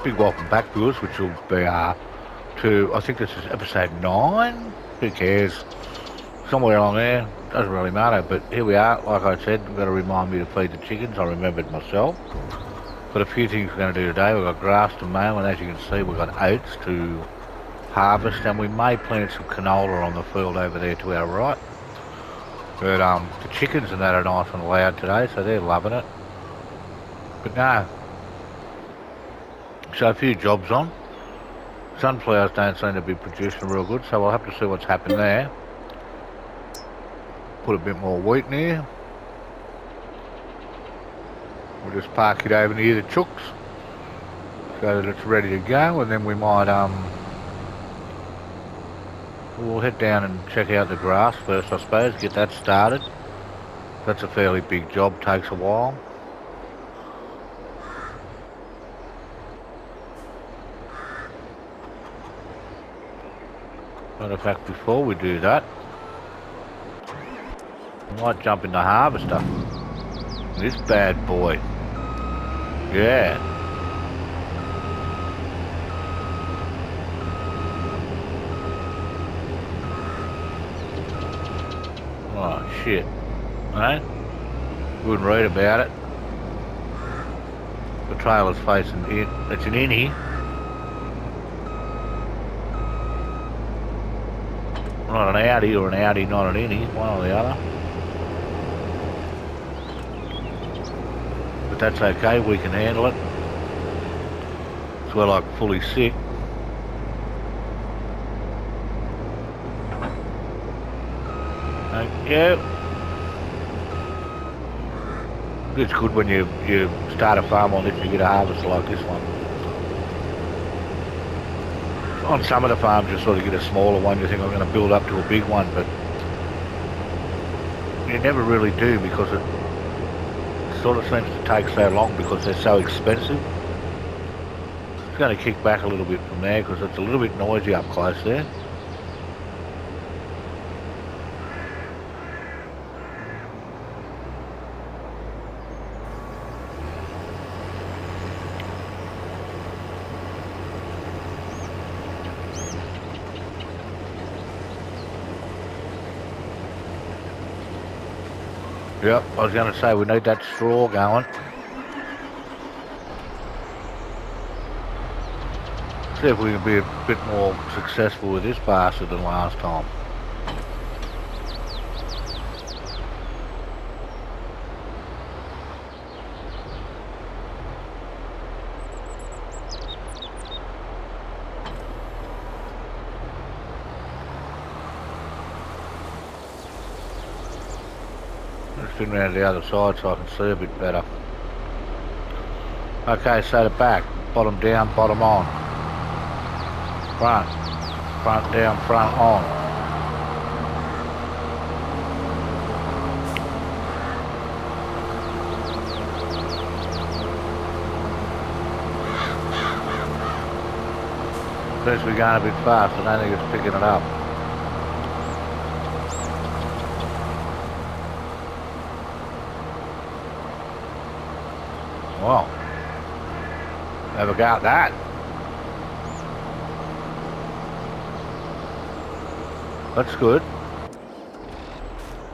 big welcome back, viewers, which will be to, I think this is episode 9. Who cares? Somewhere along there, doesn't really matter. But here we are. Like I said, we've got to remind me to feed the chickens. I remembered myself. Got a few things we're going to do today. We've got grass to mow, and as you can see, we've got oats to harvest, and we may plant some canola on the field over there to our right. But the chickens and that are nice and loud today, so they're loving it. But no. So a few jobs on. Sunflowers don't seem to be producing real good, so we'll have to see what's happened there. Put a bit more wheat in here. We'll just park it over near the chooks so that it's ready to go, and then we might we'll head down and check out the grass first, I suppose, get that started. That's a fairly big job, takes a while. Matter of fact, before we do that, we might jump in the harvester. This bad boy. Yeah. Oh, shit. Eh? Wouldn't read about it. The trailer's facing in. It's an innie. Not an Audi or an Audi, not an innie. One or the other. But that's okay, we can handle it. So we're like fully sick. Thank you. It's good when you start a farm on this and you get a harvest like this one. On some of the farms you sort of get a smaller one, you think I'm going to build up to a big one, but you never really do because it sort of seems to take so long because they're so expensive. It's going to kick back a little bit from there because it's a little bit noisy up close there. Yep, I was going to say we need that straw going. See if we can be a bit more successful with this bastard than last time. Spin around to the other side so I can see a bit better. Okay, so the back, bottom down, bottom on. Front, front down, front on. Seems to be going a bit fast, I don't think it's picking it up. Well, never got that. That's good.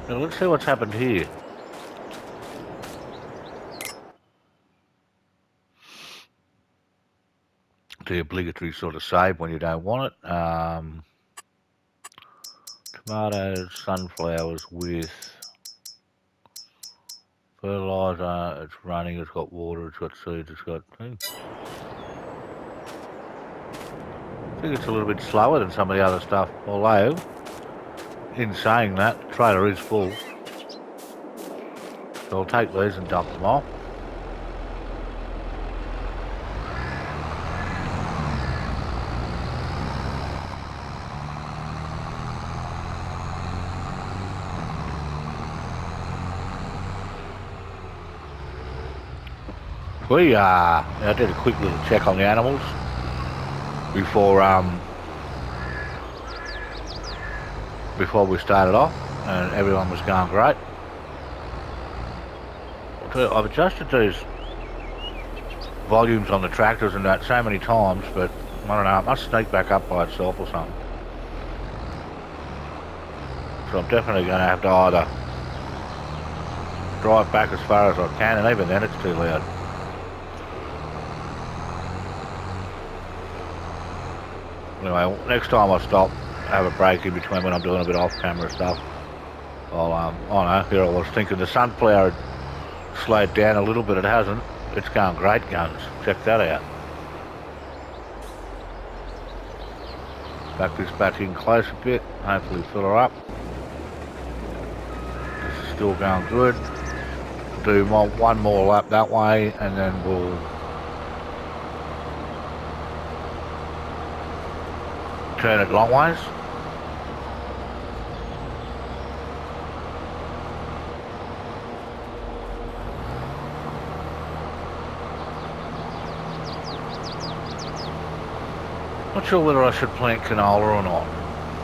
Now let's see what's happened here. The obligatory sort of save when you don't want it. Tomatoes, sunflowers with fertiliser, it's running, it's got water, it's got seeds, it's got things. I think it's a little bit slower than some of the other stuff, although, in saying that, the trailer is full. So I'll take these and dump them off. I did a quick little check on the animals before we started off, and everyone was going great. I've adjusted these volumes on the tractors and that so many times, but I don't know, it must sneak back up by itself or something. So I'm definitely going to have to either drive back as far as I can, and even then it's too loud. Anyway, next time I stop, have a break in between when I'm doing a bit off-camera stuff, I'll, I don't know, here I was thinking the sunflower had slowed down a little bit, it hasn't. It's going great guns, check that out. Back this back in close a bit, hopefully fill her up. This is still going good. Do one more lap that way, and then we'll turn it long ways. Not sure whether I should plant canola or not.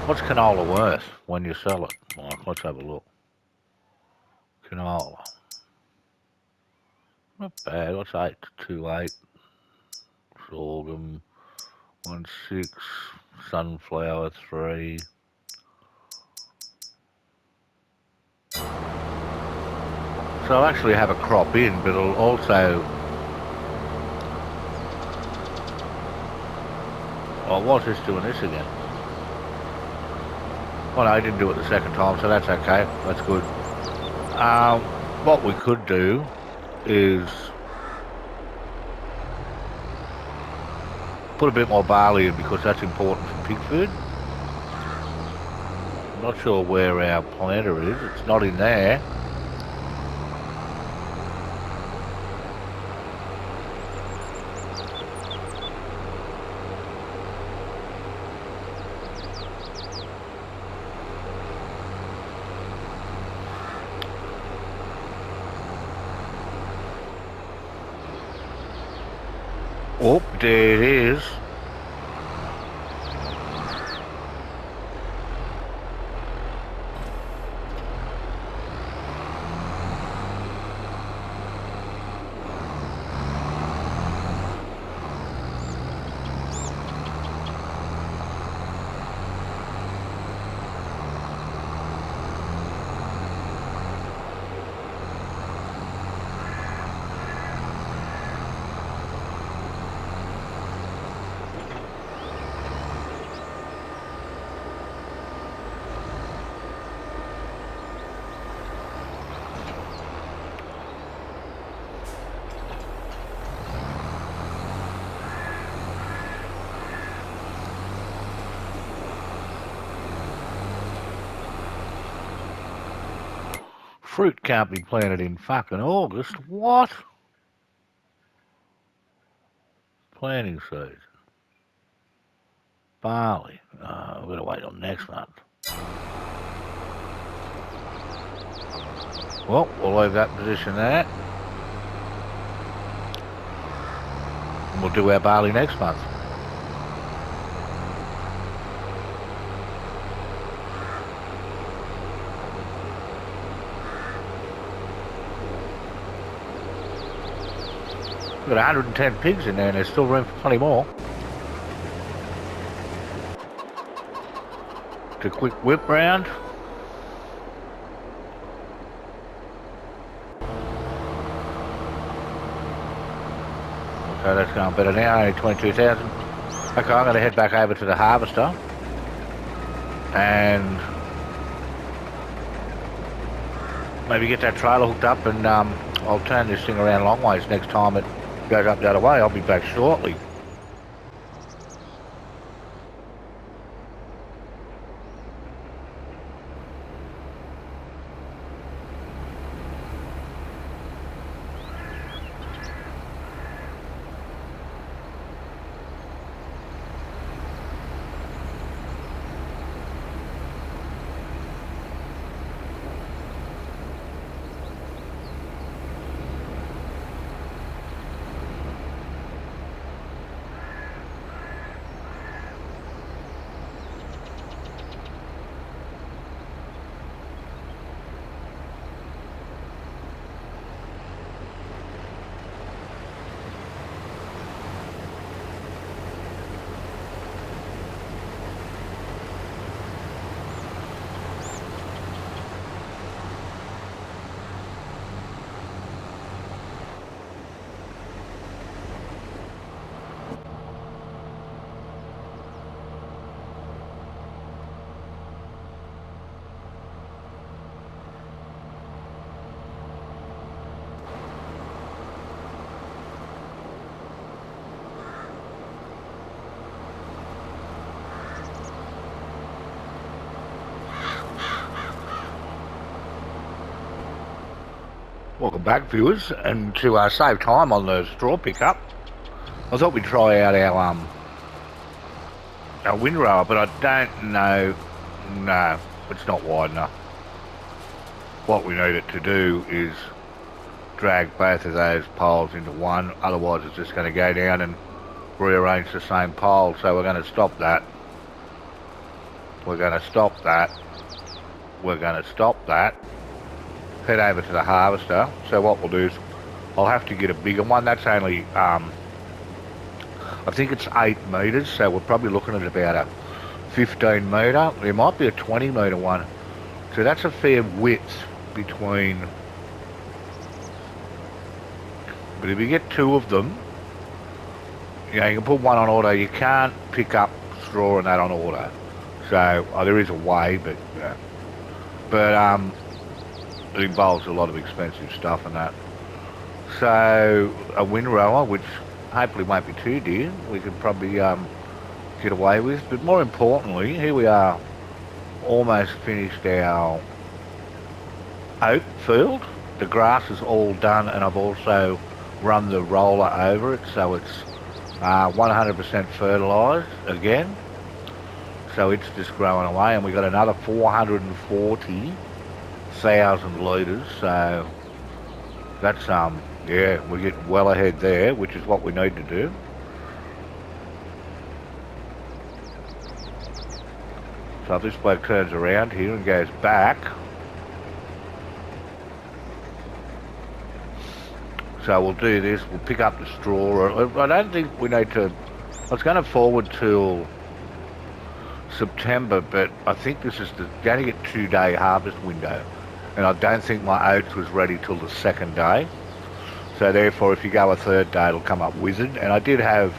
What's canola worth when you sell it? Well, let's have a look. Canola. Not bad. What's 828? Sorghum 16. Sunflower 3. So I'll actually have a crop in, but it'll also... Oh, what's this doing this again? Oh no, I didn't do it the second time, so that's okay. That's good. What we could do is put a bit more barley in because that's important for pig food. I'm not sure where our planter is. It's not in there. Oh, there it is. Fruit can't be planted in fucking August. What? Planting season. Barley. We've got to wait till next month. Well, we'll leave that position there. And we'll do our barley next month. We've got 110 pigs in there and there's still room for plenty more. Just a quick whip round. Okay, that's going better now, only 22,000. Okay, I'm going to head back over to the harvester and maybe get that trailer hooked up, and I'll turn this thing around long ways next time it goes up the other way. I'll be back shortly. Welcome back, viewers, and to save time on the straw pickup, I thought we'd try out our windrower, but I don't know. No, it's not wide enough. What we need it to do is drag both of those poles into one, otherwise it's just going to go down and rearrange the same pole. So we're going to stop that. We're going to stop that. We're going to stop that. Head over to the harvester. So what we'll do is I'll have to get a bigger one. That's only I think it's 8 metres, so we're probably looking at about a 15 metre. There might be a 20 metre one. So that's a fair width between. But if you get 2 of them, you know, you can put one on auto. You can't pick up straw and that on auto. So there is a way, but it involves a lot of expensive stuff and that. So a windrower, which hopefully won't be too dear, we could probably get away with. But more importantly, here we are, almost finished our oat field. The grass is all done, and I've also run the roller over it, so it's 100% fertilised again. So it's just growing away, and we got another 440,000 litres. So that's yeah, we get well ahead there, which is what we need to do. So if this bloke turns around here and goes back, so we'll do this, we'll pick up the straw. I don't think we need to, I was going to forward till September, but I think this is going to get 2-day harvest window, and I don't think my oats was ready till the 2nd day. So therefore, if you go a 3rd day, it'll come up withered. And I did have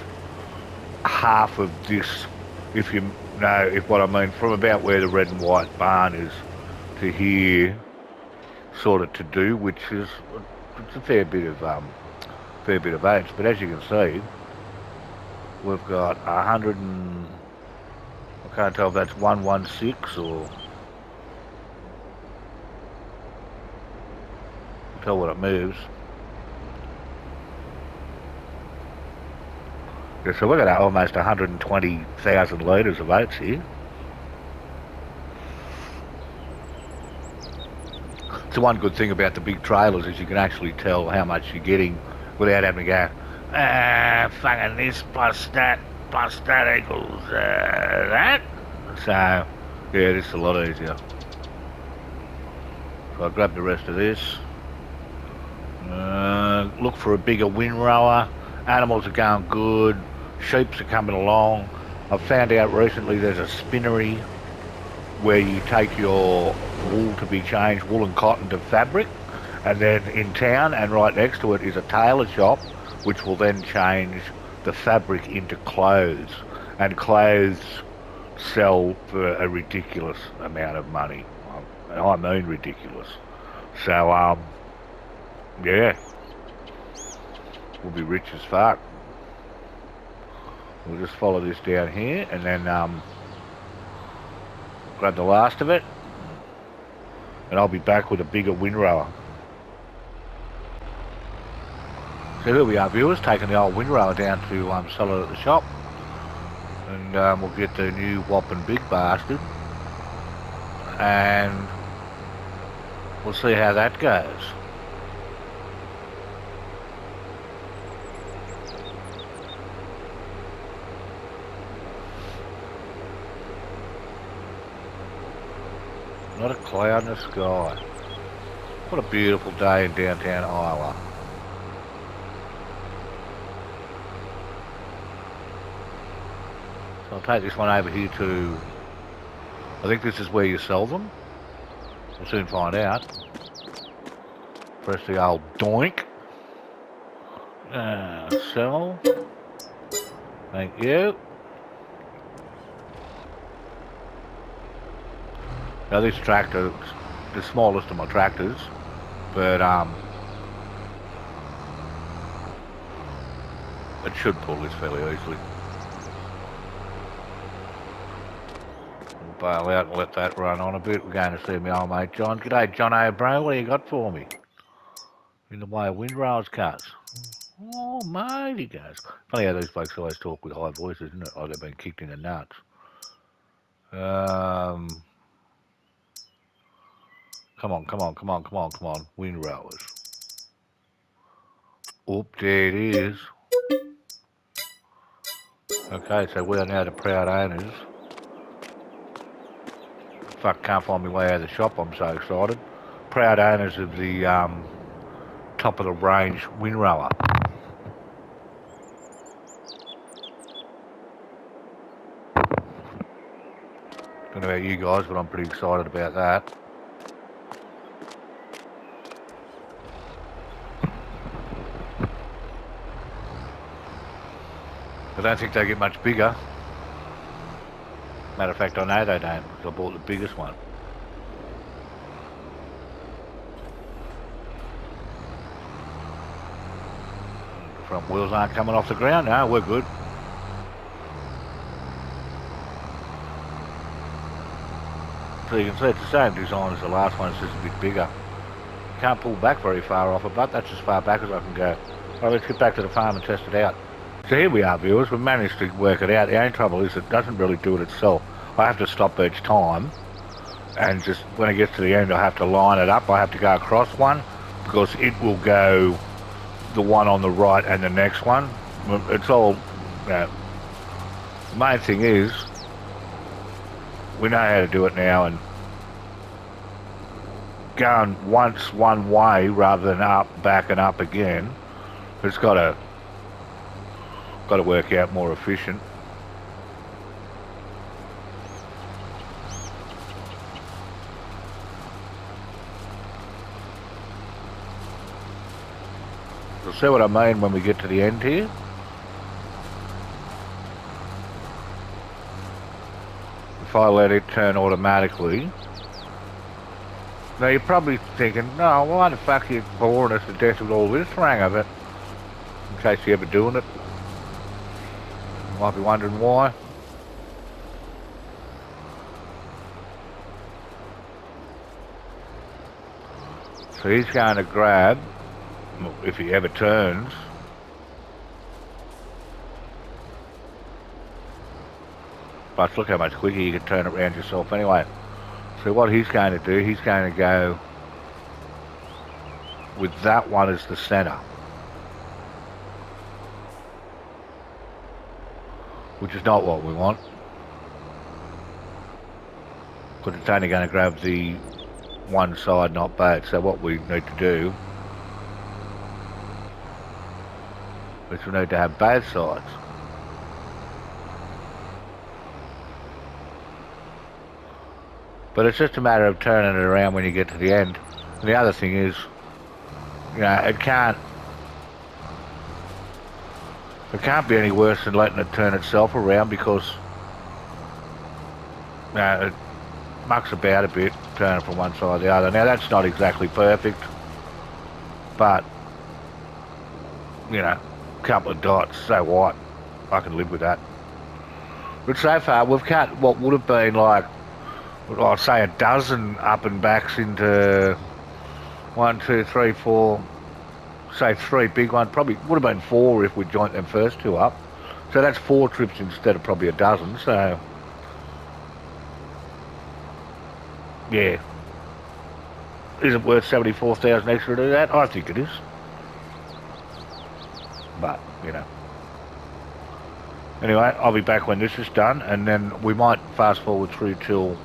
half of this, if you know what I mean, from about where the red and white barn is to here, sort of to do, which is it's a fair bit of oats. But as you can see, we've got 100 and I can't tell if that's 116 or tell what it moves. Yeah, so we've got almost 120,000 litres of oats here. So one good thing about the big trailers is you can actually tell how much you're getting without having to go, fucking this plus that equals that. So, yeah, this is a lot easier. So I'll grab the rest of this. Look for a bigger windrower. Animals are going good. Sheeps are coming along. I've found out recently there's a spinnery where you take your wool to be changed, wool and cotton to fabric, and then in town and right next to it is a tailor shop which will then change the fabric into clothes, and clothes sell for a ridiculous amount of money. I mean ridiculous. So yeah, we'll be rich as fuck. We'll just follow this down here and then grab the last of it, and I'll be back with a bigger windrower. So here we are, viewers, taking the old windrower down to sell it at the shop, and we'll get the new whopping big bastard, and we'll see how that goes. Not a cloud in the sky. What a beautiful day in downtown Iowa. So I'll take this one over here to, I think this is where you sell them. We'll soon find out. Press the old doink. Sell. Thank you. Now this tractor is the smallest of my tractors, but it should pull this fairly easily. We'll bail out and let that run on a bit. We're going to see my old mate John. G'day Jono, bro, what do you got for me? in the way of windrows cuts. Oh, mate, he goes. Funny how these folks always talk with high voices, isn't it? Like they've been kicked in the nuts. Come on, come on, come on, come on, come on. Windrowers. Oop, there it is. Okay, so we are now the proud owners. Fuck, can't find my way out of the shop, I'm so excited. Proud owners of the top of the range windrower. Don't know about you guys, but I'm pretty excited about that. I don't think they get much bigger. Matter of fact, I know they don't, because I bought the biggest one. The front wheels aren't coming off the ground. No, we're good. So you can see it's the same design as the last one, it's just a bit bigger. Can't pull back very far off it, but that's as far back as I can go. Right, let's get back to the farm and test it out. So here we are, viewers. We've managed to work it out. The only trouble is it doesn't really do it itself. I have to stop each time, and just when it gets to the end I have to line it up. I have to go across one, because it will go the one on the right and the next one. It's all, you know, the main thing is we know how to do it now, and going once one way rather than up, back and up again, it's got to work out more efficient. You'll see what I mean when we get to the end here. If I let it turn automatically. Now you're probably thinking, no, why the fuck are you boring us to death with all this rang of it? In case you're ever doing it. You might be wondering why. So he's going to grab, if he ever turns, but look how much quicker you can turn it around yourself anyway. So what he's going to do, he's going to go with that one as the centre, which is not what we want, because it's only going to grab the one side, not both. So what we need to do is we need to have both sides. But it's just a matter of turning it around when you get to the end. And the other thing is, you know, it can't be any worse than letting it turn itself around, because you know, it mucks about a bit, turning from one side to the other. Now that's not exactly perfect, but you know, a couple of dots, so what? I can live with that. But so far we've cut what would have been like, I'd say a dozen up and backs into 1, 2, 3, 4, say 3 big ones. Probably would have been 4 if we joined them first 2 up. So that's 4 trips instead of probably a dozen. So yeah, is it worth 74,000 extra to do that? I think it is. But you know, anyway, I'll be back when this is done, and then we might fast forward through till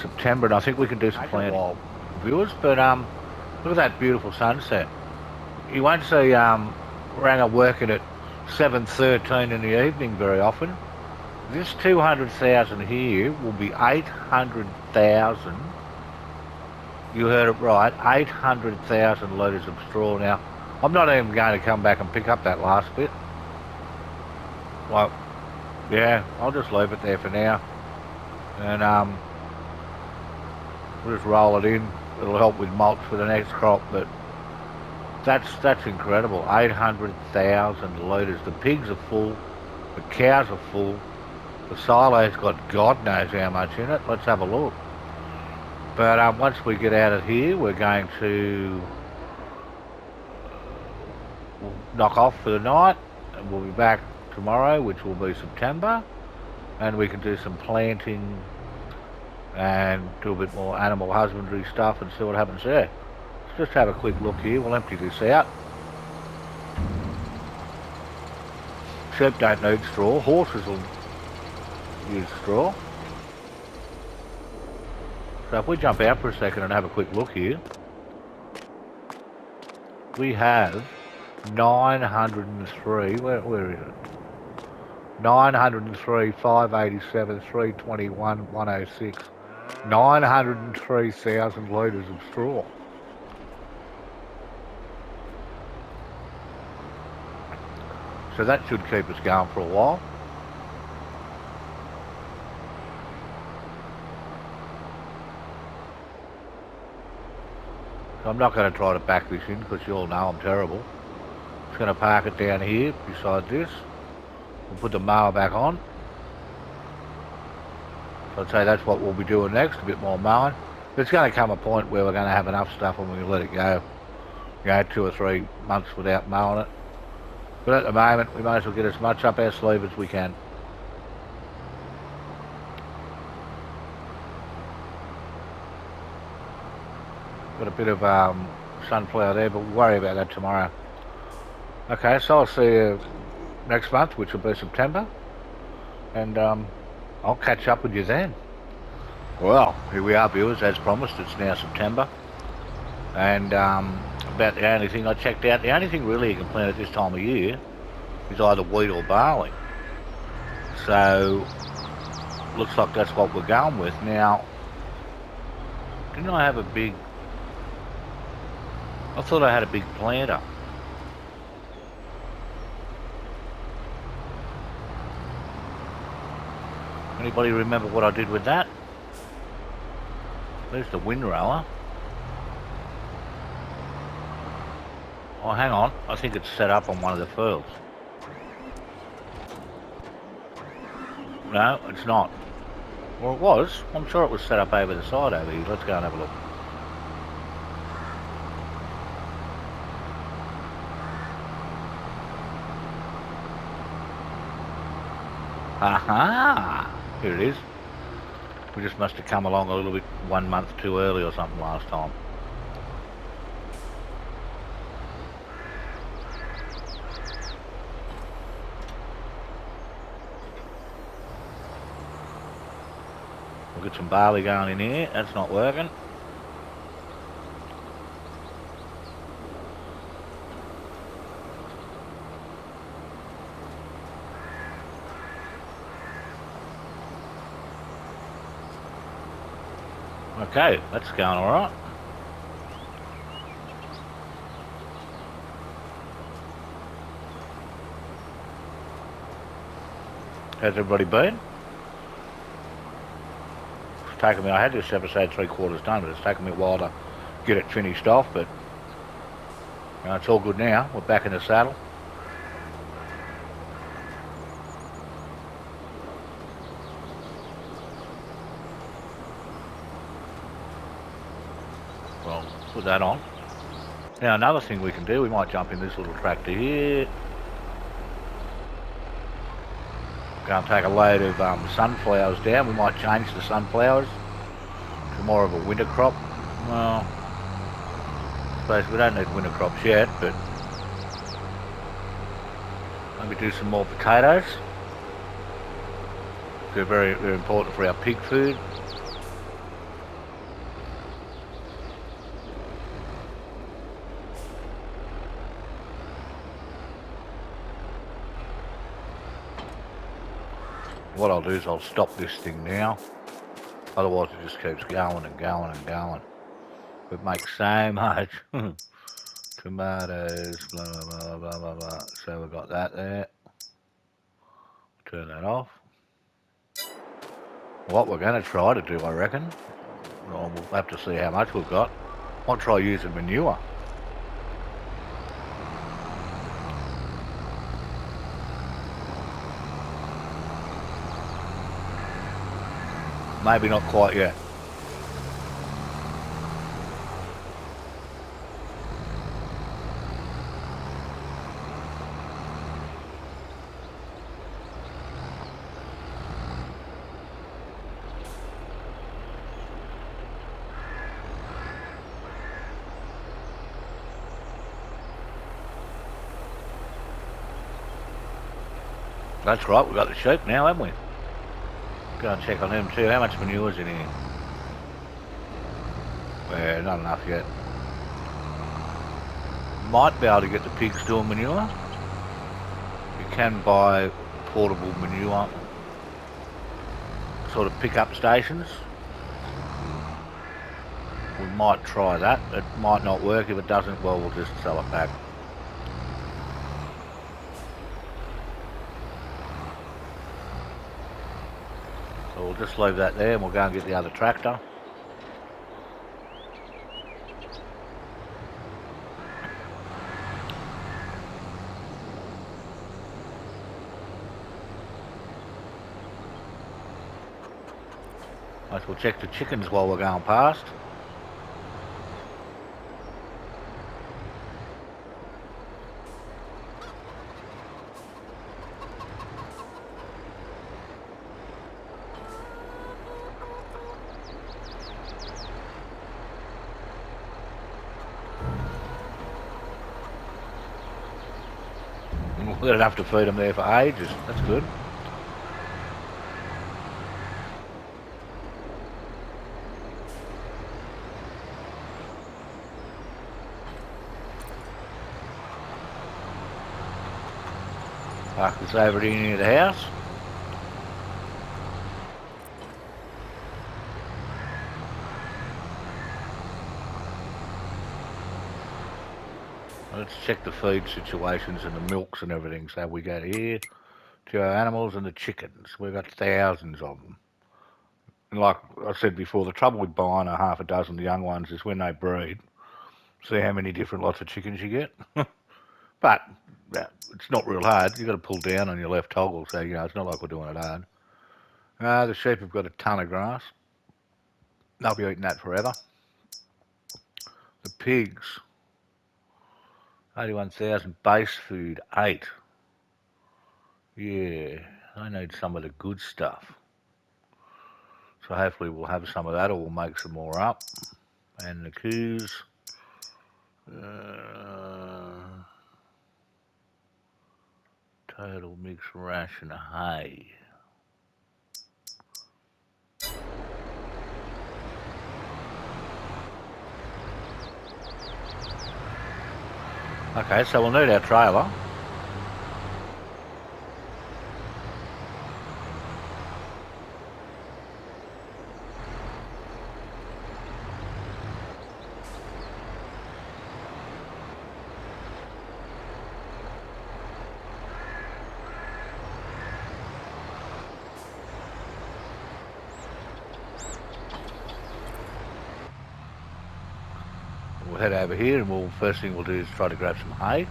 September, and I think we can do some planting, viewers. But look at that beautiful sunset. You won't see Ranga working at 7:13 in the evening very often. This 200,000 here will be 800,000. You heard it right, 800,000 litres of straw. Now, I'm not even going to come back and pick up that last bit. Well, yeah, I'll just leave it there for now, and we'll just roll it in. It'll help with mulch for the next crop, but that's incredible. 800,000 litres. The pigs are full, the cows are full, the silo's got God knows how much in it. Let's have a look. But once we get out of here, we're going to we'll knock off for the night, and we'll be back tomorrow, which will be September, and we can do some planting and do a bit more animal husbandry stuff and see what happens there. Let's just have a quick look here. We'll empty this out. Sheep don't need straw. Horses will use straw. So if we jump out for a second and have a quick look here, we have 903. Where is it? 903, 587, 321, 106. 903,000 litres of straw. So that should keep us going for a while. So I'm not going to try to back this in because you all know I'm terrible. Just going to park it down here beside this. We'll put the mower back on. So I'd say that's what we'll be doing next, a bit more mowing. There's going to come a point where we're going to have enough stuff and we'll let it go. 2 or 3 months without mowing it. But at the moment, we might as well get as much up our sleeve as we can. Got a bit of sunflower there, but we'll worry about that tomorrow. Okay, so I'll see you next month, which will be September. And I'll catch up with you then. Well, here we are, viewers, as promised. It's now September. And about the only thing I checked out, the only thing really you can plant at this time of year is either wheat or barley. So, looks like that's what we're going with. Now, didn't I have a big... I thought I had a big planter. Anybody remember what I did with that? There's the windrower. Oh, hang on. I think it's set up on one of the fields. No, it's not. Well, it was. I'm sure it was set up over the side over here. Let's go and have a look. Aha! Here it is. We just must have come along a little bit 1 month too early or something last time. We'll get some barley going in here. That's not working. Okay, that's going alright. How's everybody been? It's taken me, I had this episode 3/4 done, but it's taken me a while to get it finished off, but you know, it's all good now. We're back in the saddle. Well, put that on. Now another thing we can do, we might jump in this little tractor here. Go and take a load of sunflowers down. We might change the sunflowers to more of a winter crop. Well, I suppose we don't need winter crops yet, but maybe do some more potatoes. They're very, very important for our pig food. What I'll do is I'll stop this thing now, otherwise it just keeps going and going and going. It makes so much. Tomatoes, blah, blah, blah, blah, blah, blah. So we've got that there. Turn that off. What we're going to try to do, I reckon, well, we'll have to see how much we've got. I'll try using manure. Maybe not quite yet. That's right, we've got the sheep now, haven't we? Go and check on them too. How much manure's in here? Yeah, not enough yet. Might be able to get the pigs doing manure. You can buy portable manure sort of pick-up stations. We might try that. It might not work. If it doesn't, well, we'll just sell it back. So we'll just leave that there and we'll go and get the other tractor. We'll check the chickens while we're going past. We've got enough to feed them there for ages. That's good. Park this over here near the house. Let's check the feed situations and the milks and everything. So we go here to our animals and the chickens. We've got thousands of them. And like I said before, the trouble with buying a half a dozen young ones is when they breed, see how many different lots of chickens you get. But yeah, it's not real hard. You've got to pull down on your left toggle, so it's not like we're doing it hard. The sheep have got a ton of grass. They'll be eating that forever. The pigs, 81,000 base food, 8. Yeah, they need some of the good stuff. So hopefully we'll have some of that or we'll make some more up. And the coos, total mixed ration of hay. Okay, so we'll need our trailer. We'll head over here and first thing we'll do is try to grab some hay.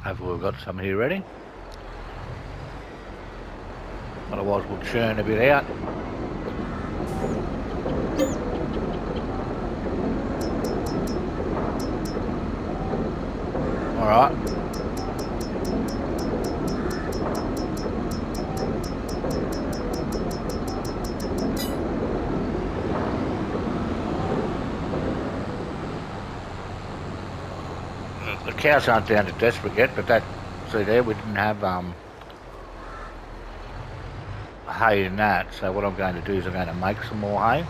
Hopefully we've got some here ready. Otherwise we'll churn a bit out. Alright. The cows aren't down to desperate yet, but see there, we didn't have hay in that, so what I'm going to do is I'm going to make some more hay.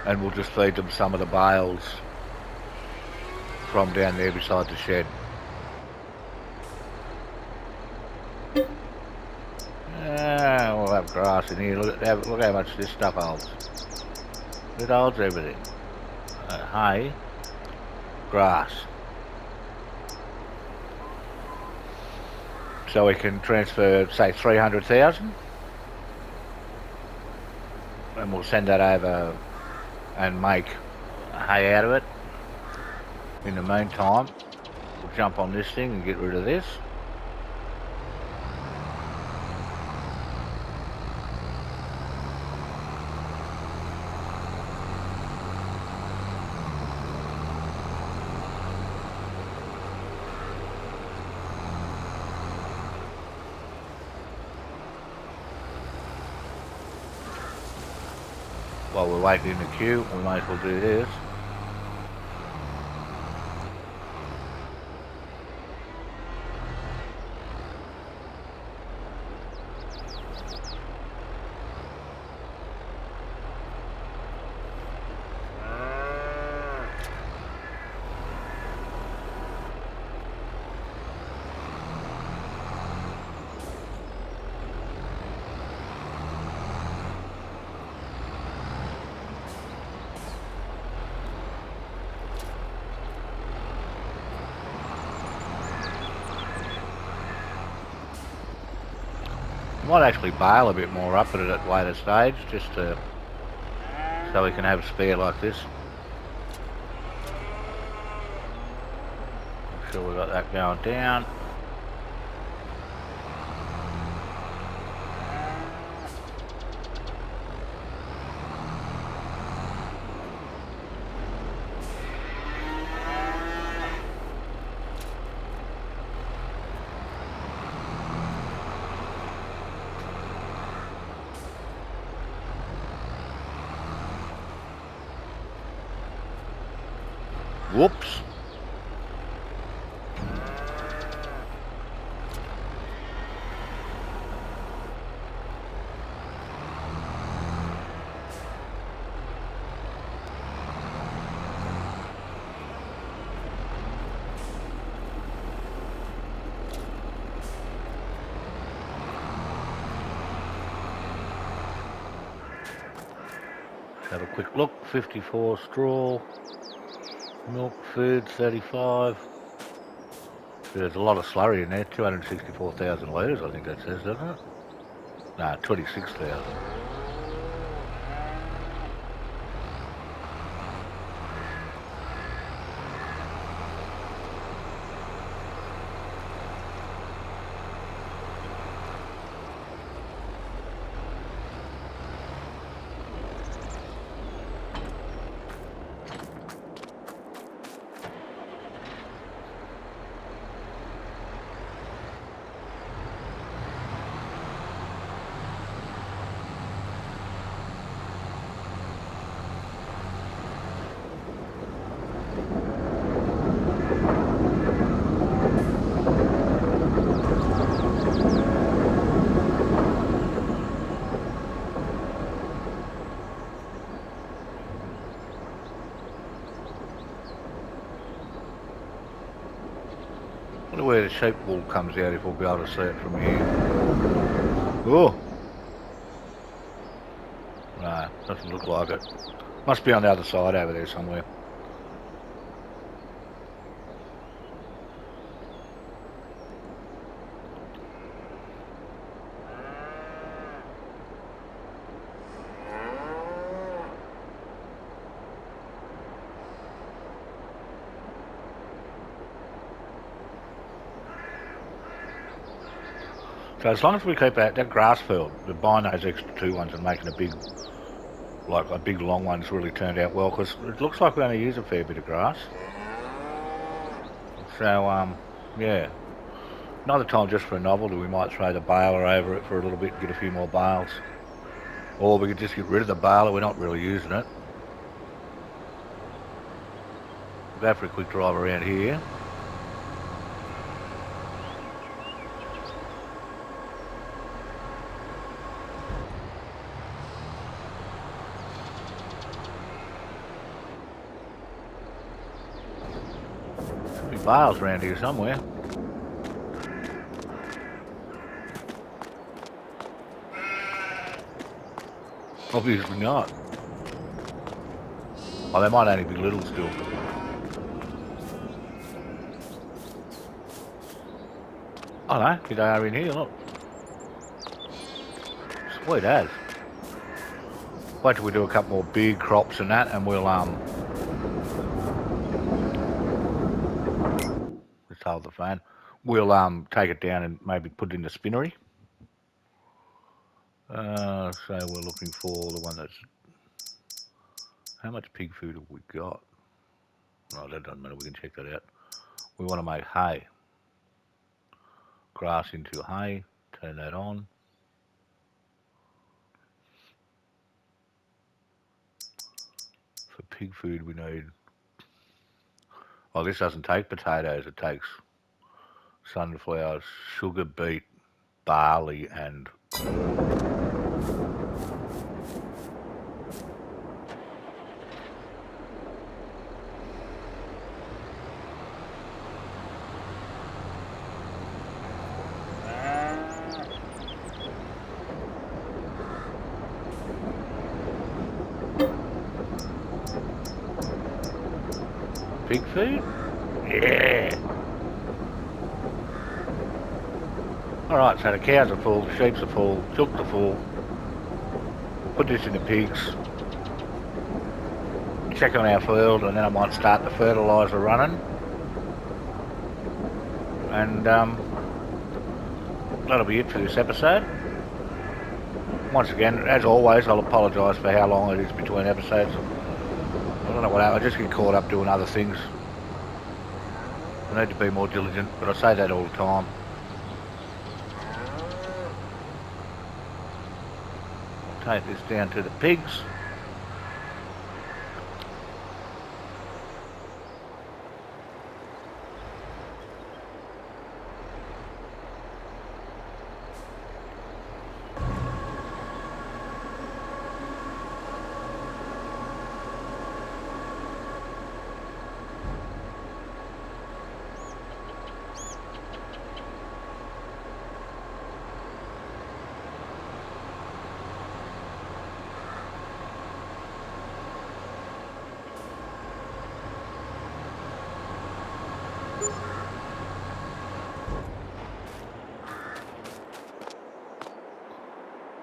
And we'll just feed them some of the bales from down there beside the shed. We'll have grass in here. Look how much this stuff holds. It holds everything. Hay, grass. So we can transfer, say, 300,000. And we'll send that over and make hay out of it. In the meantime, we'll jump on this thing and get rid of this. while we're waiting in the queue, we may as well do this. Might actually bail a bit more up at it at later stage, just to, so we can have a spare like this. Make sure we got that going down. Whoops. Have a quick look. 54 straw, milk, food 35. There's a lot of slurry in there. 264,000 litres, I think that says, doesn't it? No, 26,000. I wonder where the sheep wool comes out, if we'll be able to see it from here. Oh! No, doesn't look like it. Must be on the other side over there somewhere. So as long as we keep that grass field, buying those extra 2 ones and making a big long one's really turned out well, because it looks like we only use a fair bit of grass. So, yeah. Another time, just for a novelty, we might throw the baler over it for a little bit and get a few more bales. Or we could just get rid of the baler, we're not really using it. We'll go for a quick drive around here. Bales around here somewhere. Obviously not. Oh, they might only be little still. Oh no, here they are in here, look. Sweet as. Wait till we do a couple more big crops and that, and we'll just hold the phone. We'll take it down and maybe put it in the spinnery. So we're looking for the one that's... How much pig food have we got? Oh, that doesn't matter, we can check that out. We want to make hay. Grass into hay, turn that on. pig food we need? Oh, this doesn't take potatoes. It takes sunflower, sugar beet, barley, and pig food? Yeah. Alright, so the cows are full, the sheep are full, chooks are full. Put this in the pigs. Check on our field, and then I might start the fertiliser running. And that'll be it for this episode. Once again, as always, I'll apologise for how long it is between episodes. I don't know what happened, I just get caught up doing other things. I need to be more diligent, but I say that all the time. I'll take this down to the pigs.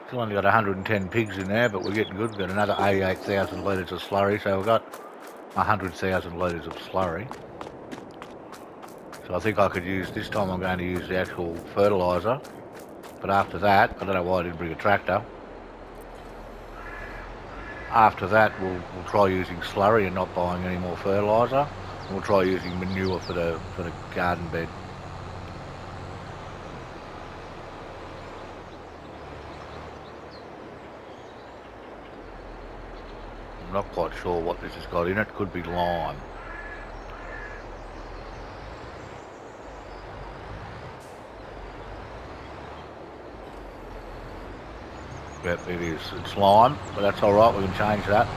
Still only got 110 pigs in there, but we're getting good. We've got another 88,000 litres of slurry, so we've got 100,000 litres of slurry. So I think I could use, this time I'm going to use the actual fertiliser. But after that, I don't know why I didn't bring a tractor. After that, we'll try using slurry and not buying any more fertiliser. We'll try using manure for the garden bed. I'm not quite sure what this has got in it. Could be lime. Yep, it is. It's lime, but that's alright, we can change that.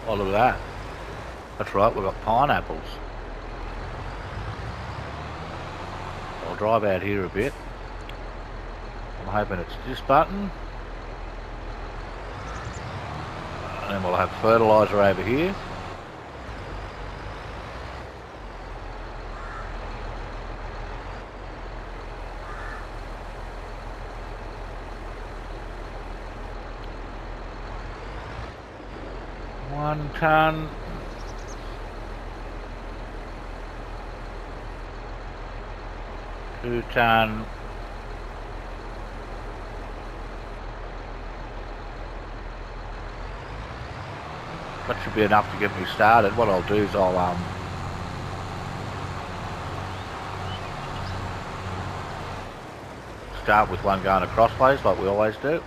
Oh, look at that. That's right, we've got pineapples. I'll drive out here a bit. I'm hoping it's this button. And then we'll have fertiliser over here. One tonne. Two tonne. That should be enough to get me started. What I'll do is I'll start with one going acrossways like we always do.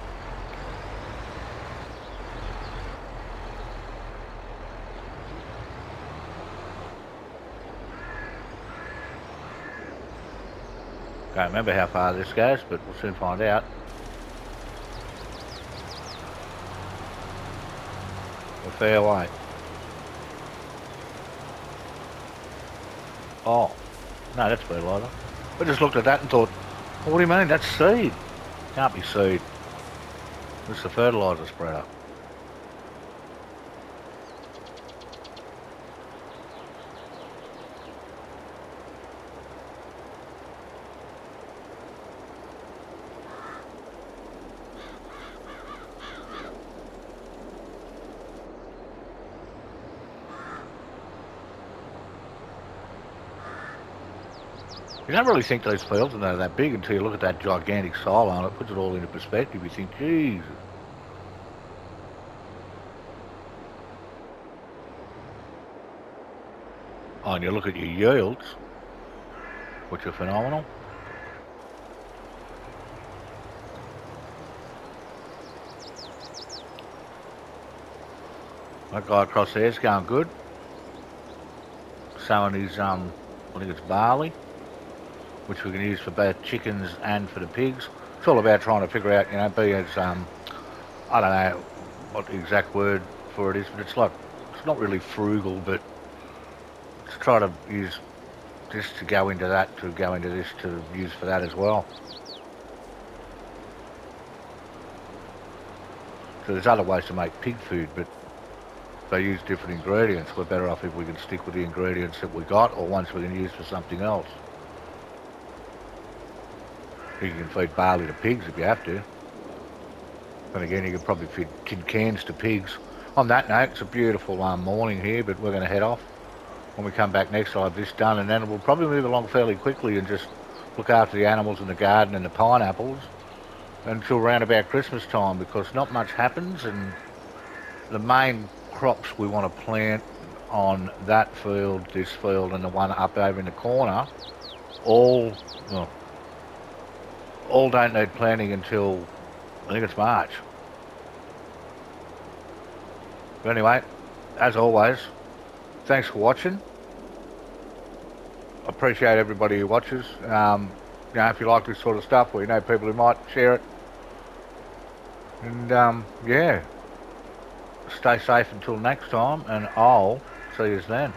Can't remember how far this goes, but we'll soon find out. A fair way. Oh, no, that's fertiliser. We just looked at that and thought, well, what do you mean? That's seed. Can't be seed. It's the fertiliser spreader. You don't really think those fields are that big until you look at that gigantic silo and it puts it all into perspective. You think, geez. Oh, and you look at your yields, which are phenomenal. That guy across there's going good. Sowing his, I think it's barley, which we can use for both chickens and for the pigs. It's all about trying to figure out, be as, I don't know what the exact word for it is, but it's like, it's not really frugal, but to try to use this to go into that, to go into this to use for that as well. So there's other ways to make pig food, but they use different ingredients. We're better off if we can stick with the ingredients that we got, or ones we can use for something else. You can feed barley to pigs if you have to. Then again, you could probably feed tin cans to pigs. On that note, it's a beautiful morning here, but we're going to head off. When we come back next, I'll have this done, and then we'll probably move along fairly quickly and just look after the animals in the garden and the pineapples until round about Christmas time, because not much happens, and the main crops we want to plant on that field, this field, and the one up over in the corner, all don't need planting until, I think it's March. But anyway, as always, thanks for watching. I appreciate everybody who watches. If you like this sort of stuff, or you know people who might share it. And yeah, stay safe until next time, and I'll see you then.